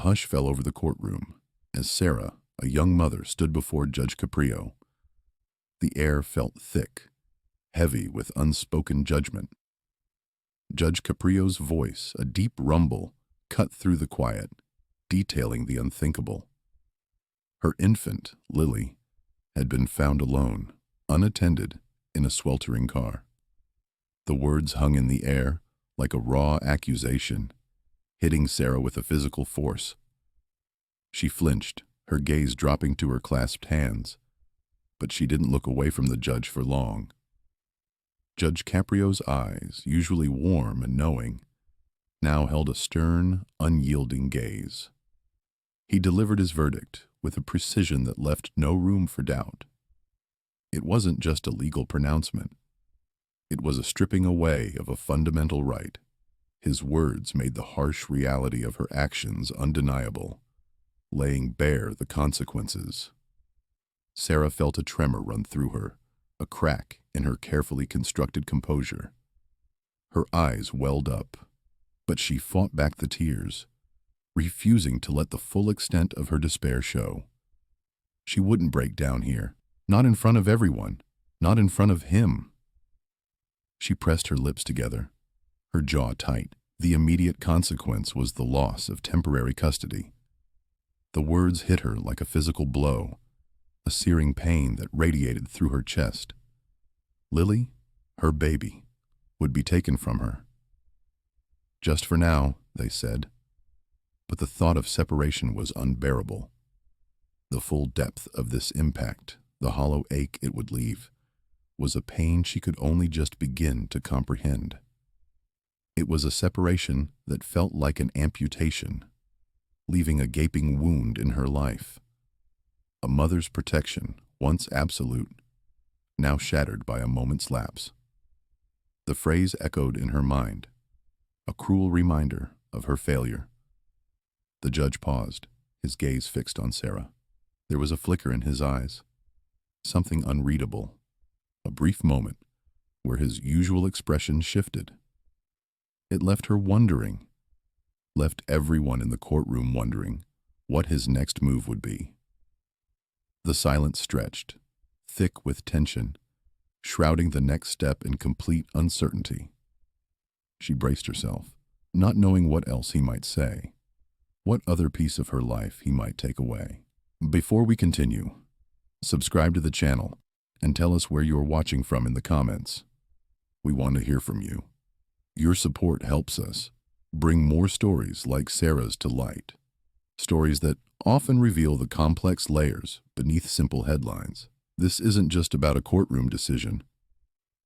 hush fell over the courtroom as Sarah, a young mother, stood before Judge Caprio. The air felt thick, heavy with unspoken judgment. Judge Caprio's voice, a deep rumble, cut through the quiet, detailing the unthinkable. Her infant, Lily, had been found alone, unattended, in a sweltering car. The words hung in the air like a raw accusation, hitting Sarah with a physical force. She flinched, her gaze dropping to her clasped hands, but she didn't look away from the judge for long. Judge Caprio's eyes, usually warm and knowing, now held a stern, unyielding gaze. He delivered his verdict with a precision that left no room for doubt. It wasn't just a legal pronouncement. It was a stripping away of a fundamental right. His words made the harsh reality of her actions undeniable, laying bare the consequences. Sarah felt a tremor run through her, a crack in her carefully constructed composure. Her eyes welled up, but she fought back the tears, refusing to let the full extent of her despair show. She wouldn't break down here, not in front of everyone, not in front of him. She pressed her lips together, her jaw tight. The immediate consequence was the loss of temporary custody. The words hit her like a physical blow, a searing pain that radiated through her chest. Lily, her baby, would be taken from her. Just for now, they said, but the thought of separation was unbearable. The full depth of this impact, the hollow ache it would leave, was a pain she could only just begin to comprehend. It was a separation that felt like an amputation, leaving a gaping wound in her life. A mother's protection, once absolute, now shattered by a moment's lapse. The phrase echoed in her mind, a cruel reminder of her failure. The judge paused, his gaze fixed on Sarah. There was a flicker in his eyes, something unreadable, a brief moment where his usual expression shifted. It left her wondering, left everyone in the courtroom wondering what his next move would be. The silence stretched, thick with tension, shrouding the next step in complete uncertainty. She braced herself, not knowing what else he might say, what other piece of her life he might take away. Before we continue, subscribe to the channel and tell us where you're watching from in the comments. We want to hear from you. Your support helps us bring more stories like Sarah's to light, stories that often reveal the complex layers beneath simple headlines. This isn't just about a courtroom decision.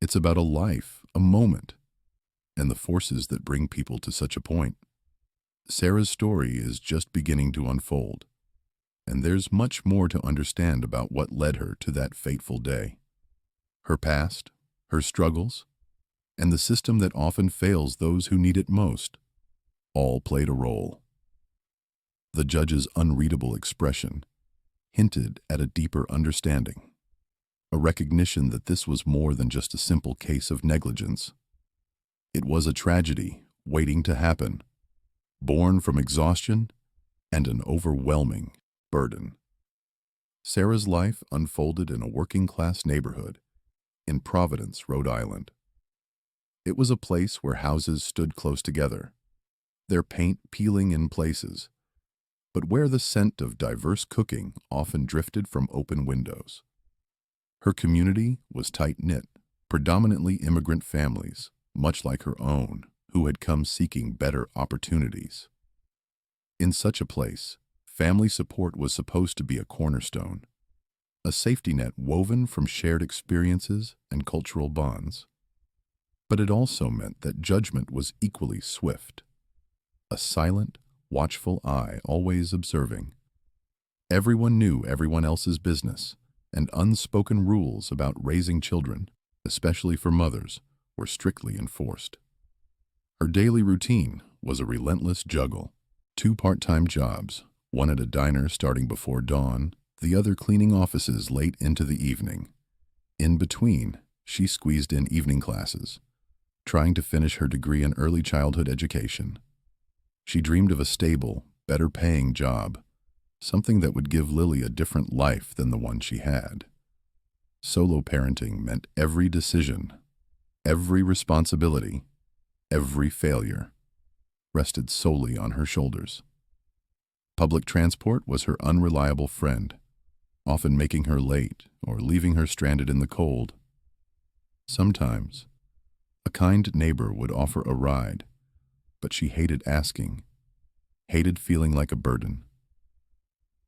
It's about a life, a moment, and the forces that bring people to such a point. Sarah's story is just beginning to unfold, and there's much more to understand about what led her to that fateful day. Her past, her struggles, and the system that often fails those who need it most, all played a role. The judge's unreadable expression hinted at a deeper understanding, a recognition that this was more than just a simple case of negligence. It was a tragedy waiting to happen, born from exhaustion and an overwhelming burden. Sarah's life unfolded in a working-class neighborhood in Providence, Rhode Island. It was a place where houses stood close together, their paint peeling in places, but where the scent of diverse cooking often drifted from open windows. Her community was tight-knit, predominantly immigrant families, much like her own, who had come seeking better opportunities. In such a place, family support was supposed to be a cornerstone, a safety net woven from shared experiences and cultural bonds. But it also meant that judgment was equally swift, a silent, watchful eye always observing. Everyone knew everyone else's business, and unspoken rules about raising children, especially for mothers, were strictly enforced. Her daily routine was a relentless juggle. 2 part-time jobs, one at a diner starting before dawn, the other cleaning offices late into the evening. In between, she squeezed in evening classes, trying to finish her degree in early childhood education. She dreamed of a stable, better paying job, something that would give Lily a different life than the one she had. Solo parenting meant every decision, every responsibility, every failure rested solely on her shoulders. Public transport was her unreliable friend, often making her late or leaving her stranded in the cold. Sometimes, a kind neighbor would offer a ride, but she hated asking, hated feeling like a burden.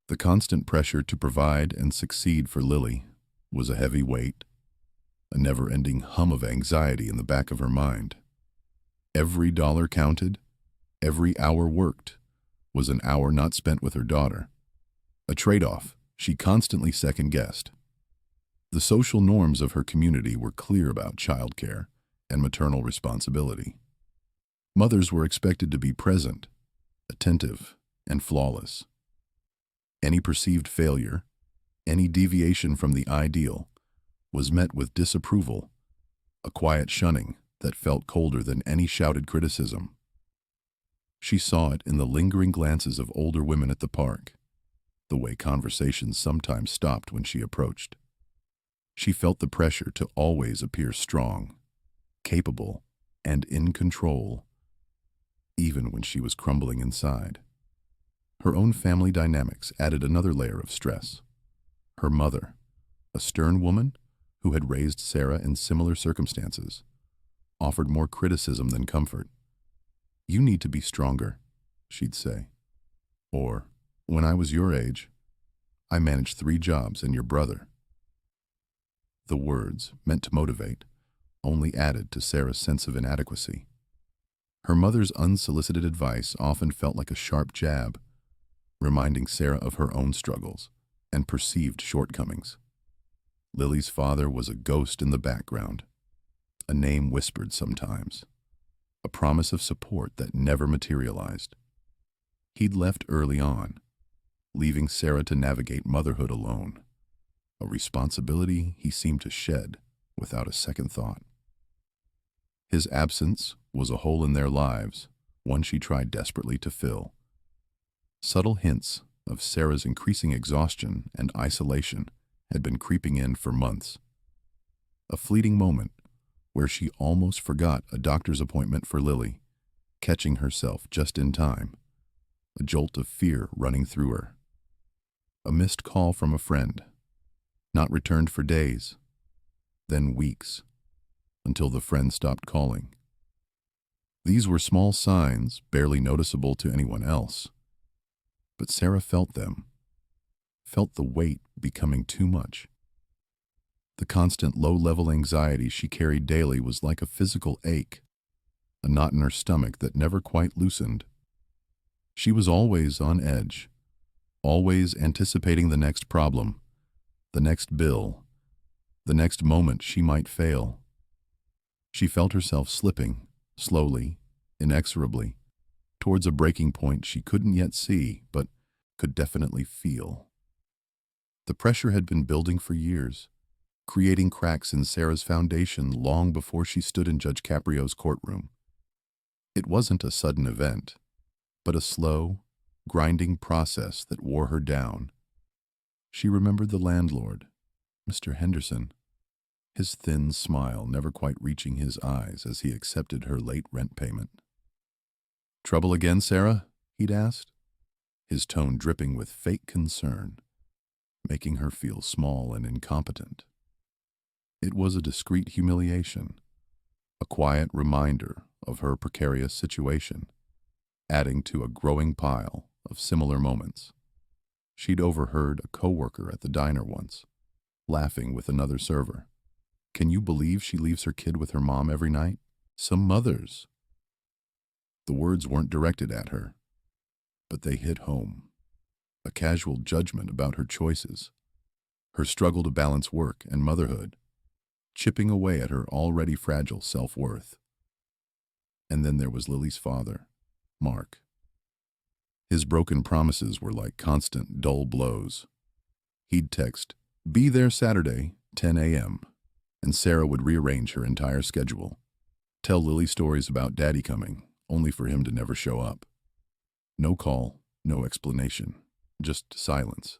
The constant pressure to provide and succeed for Lily was a heavy weight, a never-ending hum of anxiety in the back of her mind. Every dollar counted, every hour worked was an hour not spent with her daughter, a trade-off she constantly second-guessed. The social norms of her community were clear about childcare and maternal responsibility. Mothers were expected to be present, attentive, and flawless. Any perceived failure, any deviation from the ideal, was met with disapproval, a quiet shunning that felt colder than any shouted criticism. She saw it in the lingering glances of older women at the park, the way conversations sometimes stopped when she approached. She felt the pressure to always appear strong, capable, and in control, even when she was crumbling inside. Her own family dynamics added another layer of stress. Her mother, a stern woman who had raised Sarah in similar circumstances, offered more criticism than comfort. "You need to be stronger," she'd say. Or, "When I was your age, I managed 3 jobs and your brother." The words, meant to motivate, only added to Sarah's sense of inadequacy. Her mother's unsolicited advice often felt like a sharp jab, reminding Sarah of her own struggles and perceived shortcomings. Lily's father was a ghost in the background, a name whispered sometimes, a promise of support that never materialized. He'd left early on, leaving Sarah to navigate motherhood alone, a responsibility he seemed to shed without a second thought. His absence was a hole in their lives, one she tried desperately to fill. Subtle hints of Sarah's increasing exhaustion and isolation had been creeping in for months. A fleeting moment where she almost forgot a doctor's appointment for Lily, catching herself just in time, a jolt of fear running through her. A missed call from a friend, not returned for days, then weeks, until the friend stopped calling. These were small signs, barely noticeable to anyone else. But Sarah felt them, felt the weight becoming too much. The constant low-level anxiety she carried daily was like a physical ache, a knot in her stomach that never quite loosened. She was always on edge, always anticipating the next problem, the next bill, the next moment she might fail. She felt herself slipping, slowly, inexorably, towards a breaking point she couldn't yet see, but could definitely feel. The pressure had been building for years, creating cracks in Sarah's foundation long before she stood in Judge Caprio's courtroom. It wasn't a sudden event, but a slow, grinding process that wore her down. She remembered the landlord, Mr. Henderson, his thin smile never quite reaching his eyes as he accepted her late rent payment. "Trouble again, Sarah?" he'd asked, his tone dripping with fake concern, making her feel small and incompetent. It was a discreet humiliation, a quiet reminder of her precarious situation, adding to a growing pile of similar moments. She'd overheard a coworker at the diner once, laughing with another server. "Can you believe she leaves her kid with her mom every night? Some mothers." The words weren't directed at her, but they hit home. A casual judgment about her choices, her struggle to balance work and motherhood, chipping away at her already fragile self-worth. And then there was Lily's father, Mark. His broken promises were like constant, dull blows. He'd text, "Be there Saturday, 10 a.m., and Sarah would rearrange her entire schedule, tell Lily stories about Daddy coming, only for him to never show up. No call, No explanation, just silence.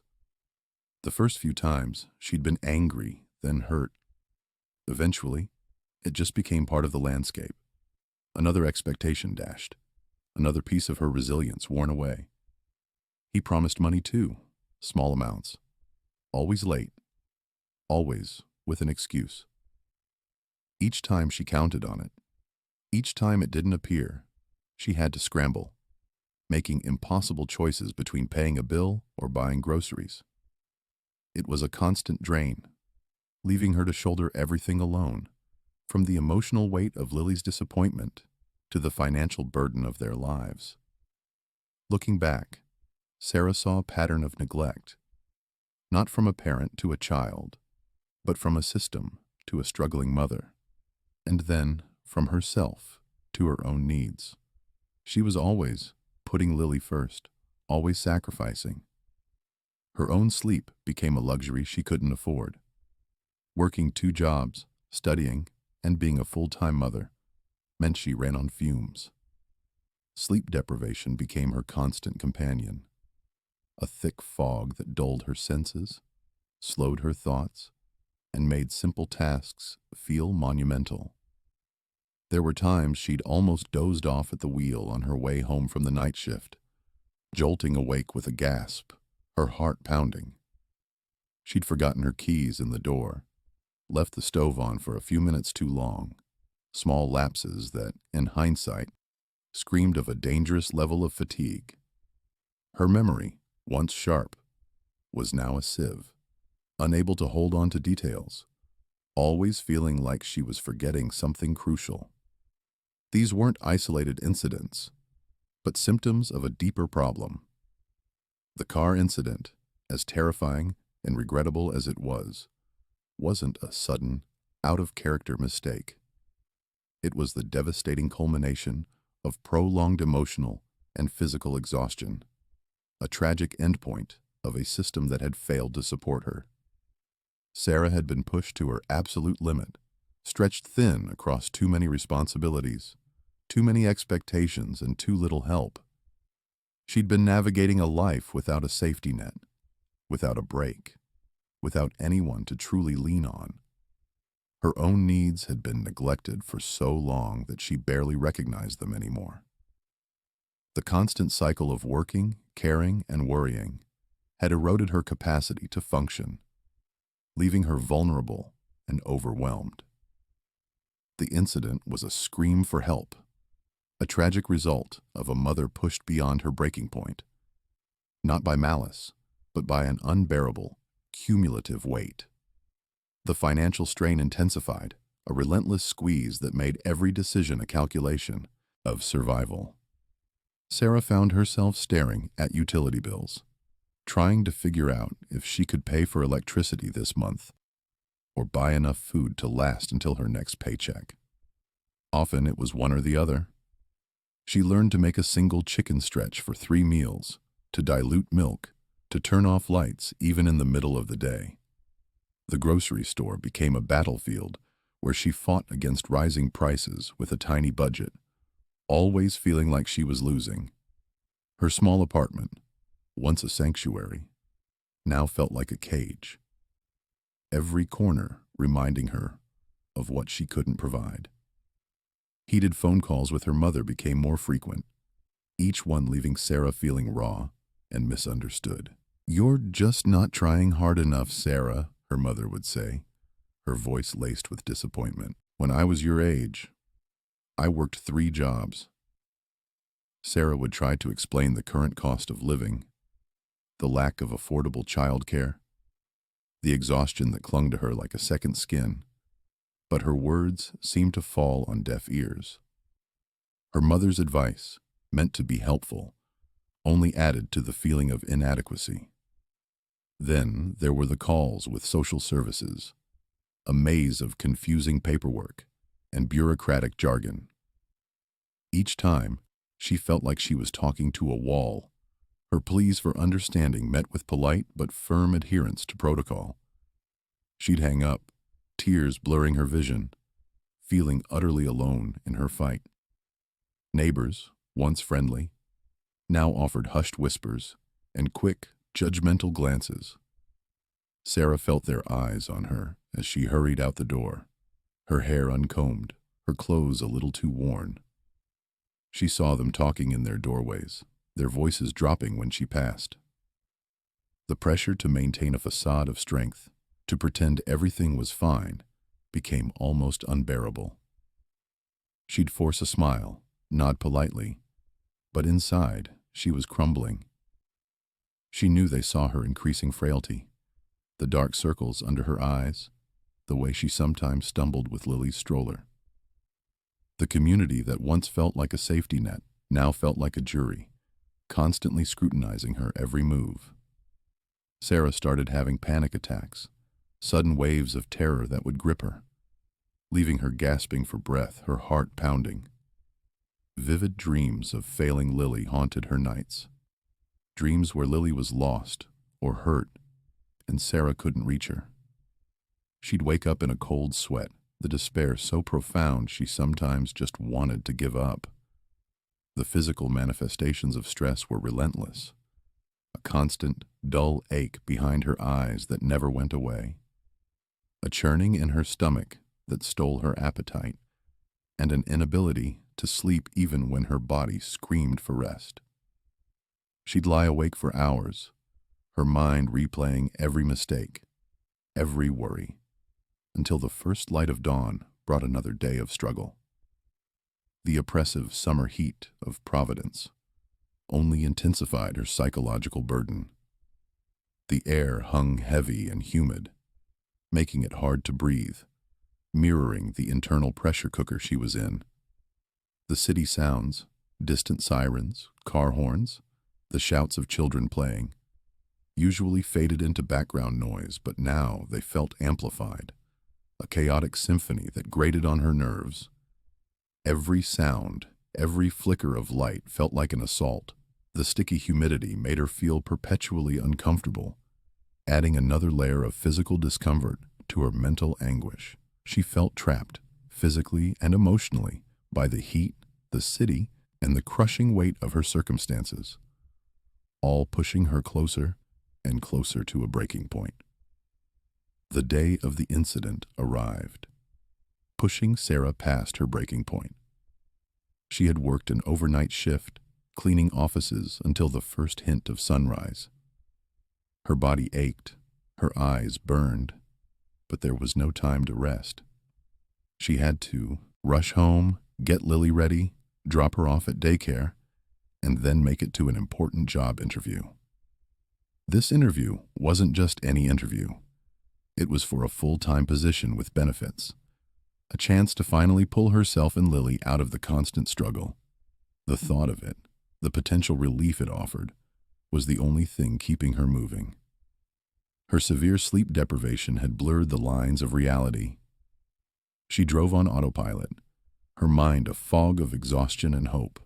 The first few times, she'd been angry, then hurt. Eventually, it just became part of the landscape. Another expectation dashed, another piece of her resilience worn away. He promised money too, small amounts. Always late, always with an excuse. Each time she counted on it, each time it didn't appear, she had to scramble, making impossible choices between paying a bill or buying groceries. It was a constant drain, leaving her to shoulder everything alone, from the emotional weight of Lily's disappointment to the financial burden of their lives. Looking back, Sarah saw a pattern of neglect, not from a parent to a child, but from a system to a struggling mother, and then from herself to her own needs. She was always putting Lily first, always sacrificing. Her own sleep became a luxury she couldn't afford. Working 2 jobs, studying, and being a full-time mother meant she ran on fumes. Sleep deprivation became her constant companion, a thick fog that dulled her senses, slowed her thoughts, and made simple tasks feel monumental. There were times she'd almost dozed off at the wheel on her way home from the night shift, jolting awake with a gasp, her heart pounding. She'd forgotten her keys in the door, left the stove on for a few minutes too long, small lapses that, in hindsight, screamed of a dangerous level of fatigue. Her memory, once sharp, was now a sieve, unable to hold on to details, always feeling like she was forgetting something crucial. These weren't isolated incidents, but symptoms of a deeper problem. The car incident, as terrifying and regrettable as it was, wasn't a sudden, out-of-character mistake. It was the devastating culmination of prolonged emotional and physical exhaustion, a tragic endpoint of a system that had failed to support her. Sarah had been pushed to her absolute limit, stretched thin across too many responsibilities, too many expectations, and too little help. She'd been navigating a life without a safety net, without a break, without anyone to truly lean on. Her own needs had been neglected for so long that she barely recognized them anymore. The constant cycle of working, caring, and worrying had eroded her capacity to function, leaving her vulnerable and overwhelmed. The incident was a scream for help, a tragic result of a mother pushed beyond her breaking point, not by malice, but by an unbearable, cumulative weight. The financial strain intensified, a relentless squeeze that made every decision a calculation of survival. Sarah found herself staring at utility bills, trying to figure out if she could pay for electricity this month or buy enough food to last until her next paycheck. Often it was one or the other. She learned to make a single chicken stretch for 3 meals, to dilute milk, to turn off lights even in the middle of the day. The grocery store became a battlefield where she fought against rising prices with a tiny budget, always feeling like she was losing. Her small apartment, once a sanctuary, now felt like a cage, every corner reminding her of what she couldn't provide. Heated phone calls with her mother became more frequent, each one leaving Sarah feeling raw and misunderstood. "You're just not trying hard enough, Sarah," her mother would say, her voice laced with disappointment. "When I was your age, I worked 3 jobs." Sarah would try to explain the current cost of living, the lack of affordable childcare, the exhaustion that clung to her like a second skin, but her words seemed to fall on deaf ears. Her mother's advice, meant to be helpful, only added to the feeling of inadequacy. Then there were the calls with social services, a maze of confusing paperwork and bureaucratic jargon. Each time, she felt like she was talking to a wall, her pleas for understanding met with polite but firm adherence to protocol. She'd hang up, tears blurring her vision, feeling utterly alone in her fight. Neighbors, once friendly, now offered hushed whispers and quick, judgmental glances. Sarah felt their eyes on her as she hurried out the door, her hair uncombed, her clothes a little too worn. She saw them talking in their doorways, their voices dropping when she passed. The pressure to maintain a facade of strength, to pretend everything was fine, became almost unbearable. She'd force a smile, nod politely, but inside she was crumbling. She knew they saw her increasing frailty, the dark circles under her eyes, the way she sometimes stumbled with Lily's stroller. The community that once felt like a safety net now felt like a jury, constantly scrutinizing her every move. Sarah started having panic attacks, sudden waves of terror that would grip her, leaving her gasping for breath, her heart pounding. Vivid dreams of failing Lily haunted her nights. Dreams where Lily was lost or hurt, and Sarah couldn't reach her. She'd wake up in a cold sweat, the despair so profound she sometimes just wanted to give up. The physical manifestations of stress were relentless. A constant, dull ache behind her eyes that never went away. A churning in her stomach that stole her appetite, and an inability to sleep even when her body screamed for rest. She'd lie awake for hours, her mind replaying every mistake, every worry, until the first light of dawn brought another day of struggle. The oppressive summer heat of Providence only intensified her psychological burden. The air hung heavy and humid, making it hard to breathe, mirroring the internal pressure cooker she was in. The city sounds, distant sirens, car horns, the shouts of children playing, usually faded into background noise, but now they felt amplified, a chaotic symphony that grated on her nerves. Every sound, every flicker of light felt like an assault. The sticky humidity made her feel perpetually uncomfortable, adding another layer of physical discomfort to her mental anguish. She felt trapped, physically and emotionally, by the heat, the city, and the crushing weight of her circumstances, all pushing her closer and closer to a breaking point. The day of the incident arrived, pushing Sarah past her breaking point. She had worked an overnight shift, cleaning offices until the first hint of sunrise. Her body ached, her eyes burned, but there was no time to rest. She had to rush home, get Lily ready, drop her off at daycare, and then make it to an important job interview. This interview wasn't just any interview. It was for a full-time position with benefits, a chance to finally pull herself and Lily out of the constant struggle. The thought of it, the potential relief it offered, was the only thing keeping her moving. Her severe sleep deprivation had blurred the lines of reality. She drove on autopilot, her mind a fog of exhaustion and hope.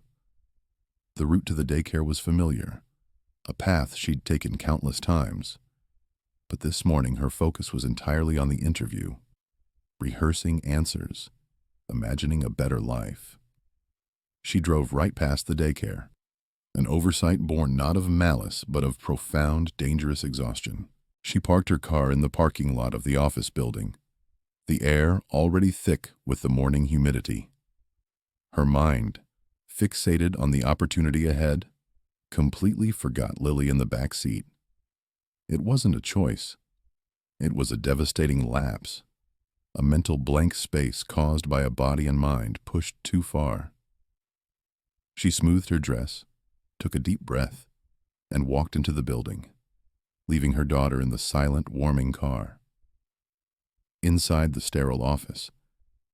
The route to the daycare was familiar, a path she'd taken countless times. But this morning her focus was entirely on the interview, rehearsing answers, imagining a better life. She drove right past the daycare, an oversight born not of malice but of profound, dangerous exhaustion. She parked her car in the parking lot of the office building, the air already thick with the morning humidity. Her mind, fixated on the opportunity ahead, completely forgot Lily in the back seat. It wasn't a choice. It was a devastating lapse, a mental blank space caused by a body and mind pushed too far. She smoothed her dress, took a deep breath, and walked into the building, leaving her daughter in the silent, warming car. Inside the sterile office,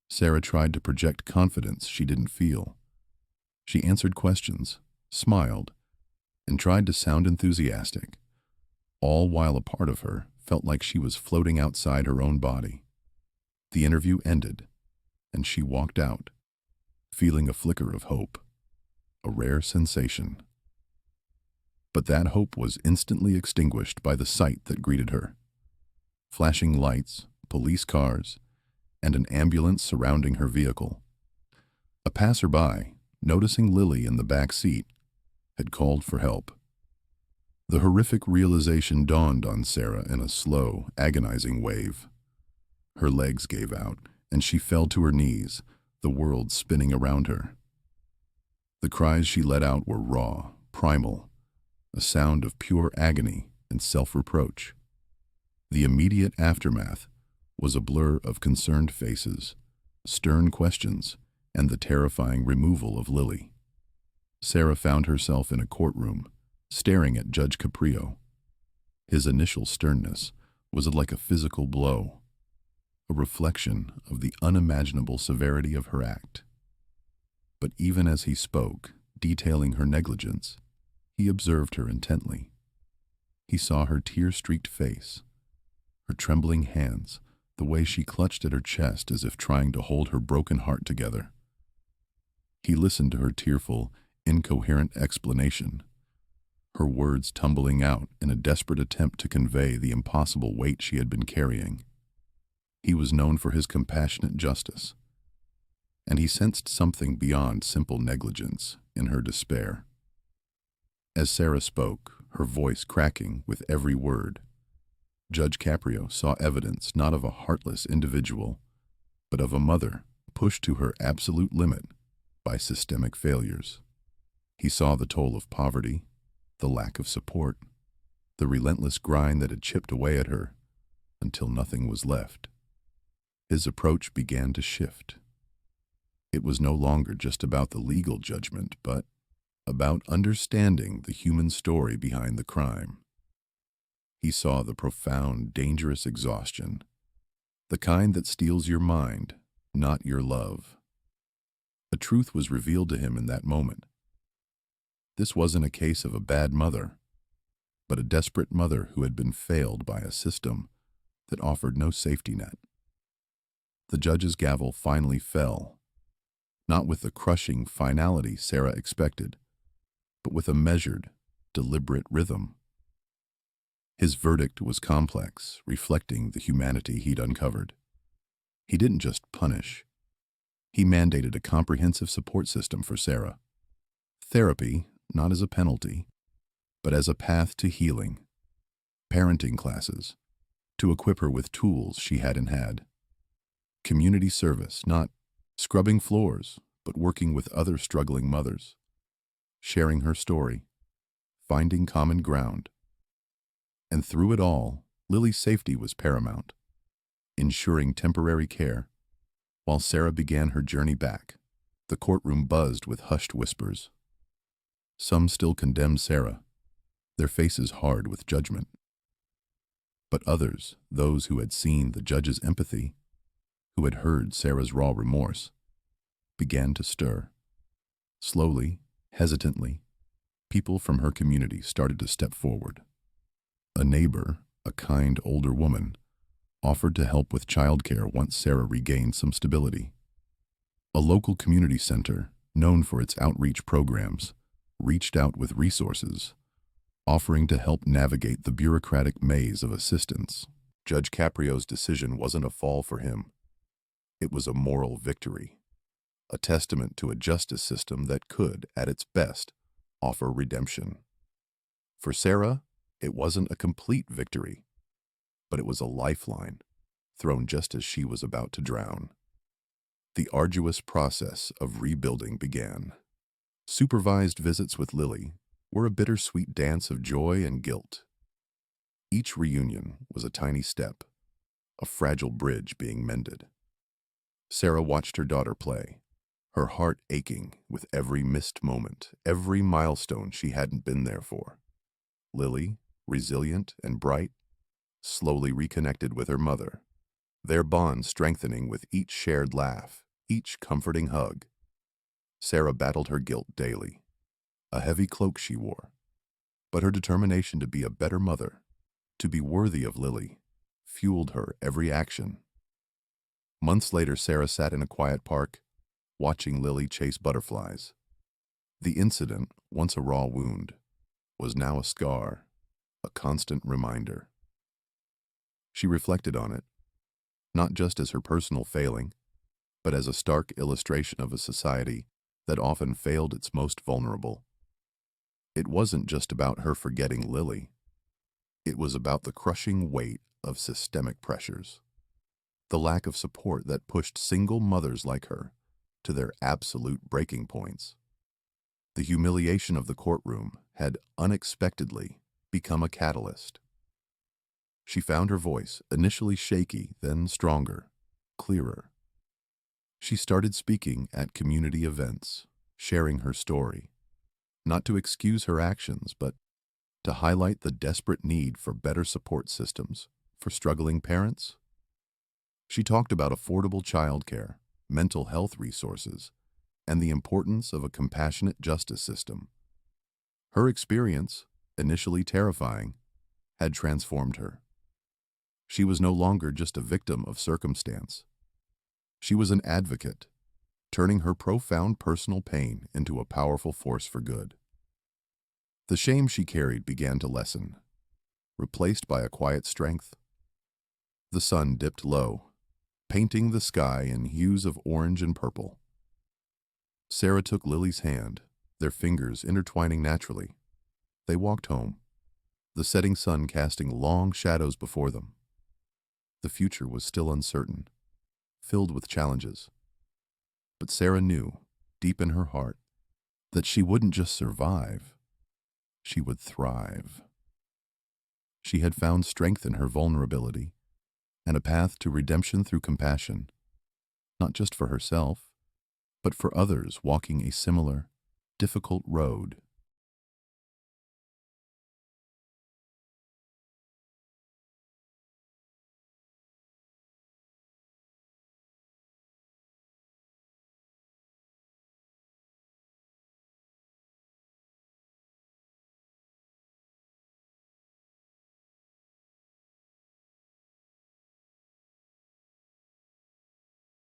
Sarah tried to project confidence she didn't feel. She answered questions, smiled, and tried to sound enthusiastic, all while a part of her felt like she was floating outside her own body. The interview ended, and she walked out, feeling a flicker of hope, a rare sensation. But that hope was instantly extinguished by the sight that greeted her. Flashing lights, police cars, and an ambulance surrounding her vehicle. A passerby, noticing Lily in the back seat, had called for help. The horrific realization dawned on Sarah in a slow, agonizing wave. Her legs gave out, and she fell to her knees, the world spinning around her. The cries she let out were raw, primal, a sound of pure agony and self-reproach. The immediate aftermath was a blur of concerned faces, stern questions, and the terrifying removal of Lily. Sarah found herself in a courtroom, staring at Judge Caprio. His initial sternness was like a physical blow, a reflection of the unimaginable severity of her act. But even as he spoke, detailing her negligence, he observed her intently. He saw her tear-streaked face, her trembling hands, the way she clutched at her chest as if trying to hold her broken heart together. He listened to her tearful, incoherent explanation, her words tumbling out in a desperate attempt to convey the impossible weight she had been carrying. He was known for his compassionate justice, and he sensed something beyond simple negligence in her despair. As Sarah spoke, her voice cracking with every word, Judge Caprio saw evidence not of a heartless individual, but of a mother pushed to her absolute limit by systemic failures. He saw the toll of poverty, the lack of support, the relentless grind that had chipped away at her until nothing was left. His approach began to shift. It was no longer just about the legal judgment, but about understanding the human story behind the crime. He saw the profound, dangerous exhaustion, the kind that steals your mind, not your love. A truth was revealed to him in that moment. This wasn't a case of a bad mother, but a desperate mother who had been failed by a system that offered no safety net. The judge's gavel finally fell, not with the crushing finality Sarah expected, but with a measured, deliberate rhythm. His verdict was complex, reflecting the humanity he'd uncovered. He didn't just punish. He mandated a comprehensive support system for Sarah. Therapy, not as a penalty, but as a path to healing. Parenting classes, to equip her with tools she hadn't had. Community service, not scrubbing floors, but working with other struggling mothers. Sharing her story, finding common ground. And through it all, Lily's safety was paramount, ensuring temporary care. While Sarah began her journey back, the courtroom buzzed with hushed whispers. Some still condemned Sarah, their faces hard with judgment. But others, those who had seen the judge's empathy, who had heard Sarah's raw remorse, began to stir. Slowly, hesitantly, people from her community started to step forward. A neighbor, a kind older woman, offered to help with childcare once Sarah regained some stability. A local community center, known for its outreach programs, reached out with resources, offering to help navigate the bureaucratic maze of assistance. Judge Caprio's decision wasn't a fall for him. It was a moral victory, a testament to a justice system that could, at its best, offer redemption. For Sarah, it wasn't a complete victory, but it was a lifeline, thrown just as she was about to drown. The arduous process of rebuilding began. Supervised visits with Lily were a bittersweet dance of joy and guilt. Each reunion was a tiny step, a fragile bridge being mended. Sarah watched her daughter play, her heart aching with every missed moment, every milestone she hadn't been there for. Lily, resilient and bright, slowly reconnected with her mother, their bond strengthening with each shared laugh, each comforting hug. Sarah battled her guilt daily, a heavy cloak she wore, but her determination to be a better mother, to be worthy of Lily, fueled her every action. Months later, Sarah sat in a quiet park, watching Lily chase butterflies. The incident, once a raw wound, was now a scar, a constant reminder. She reflected on it, not just as her personal failing, but as a stark illustration of a society that often failed its most vulnerable. It wasn't just about her forgetting Lily. It was about the crushing weight of systemic pressures, the lack of support that pushed single mothers like her to their absolute breaking points. The humiliation of the courtroom had unexpectedly become a catalyst. She found her voice, initially shaky, then stronger, clearer. She started speaking at community events, sharing her story, not to excuse her actions, but to highlight the desperate need for better support systems for struggling parents. She talked about affordable childcare, mental health resources, and the importance of a compassionate justice system. Her experience, initially terrifying, had transformed her. She was no longer just a victim of circumstance. She was an advocate, turning her profound personal pain into a powerful force for good. The shame she carried began to lessen, replaced by a quiet strength. The sun dipped low, painting the sky in hues of orange and purple. Sarah took Lily's hand, their fingers intertwining naturally. They walked home, the setting sun casting long shadows before them. The future was still uncertain, filled with challenges. But Sarah knew, deep in her heart, that she wouldn't just survive, she would thrive. She had found strength in her vulnerability and a path to redemption through compassion, not just for herself, but for others walking a similar, difficult road.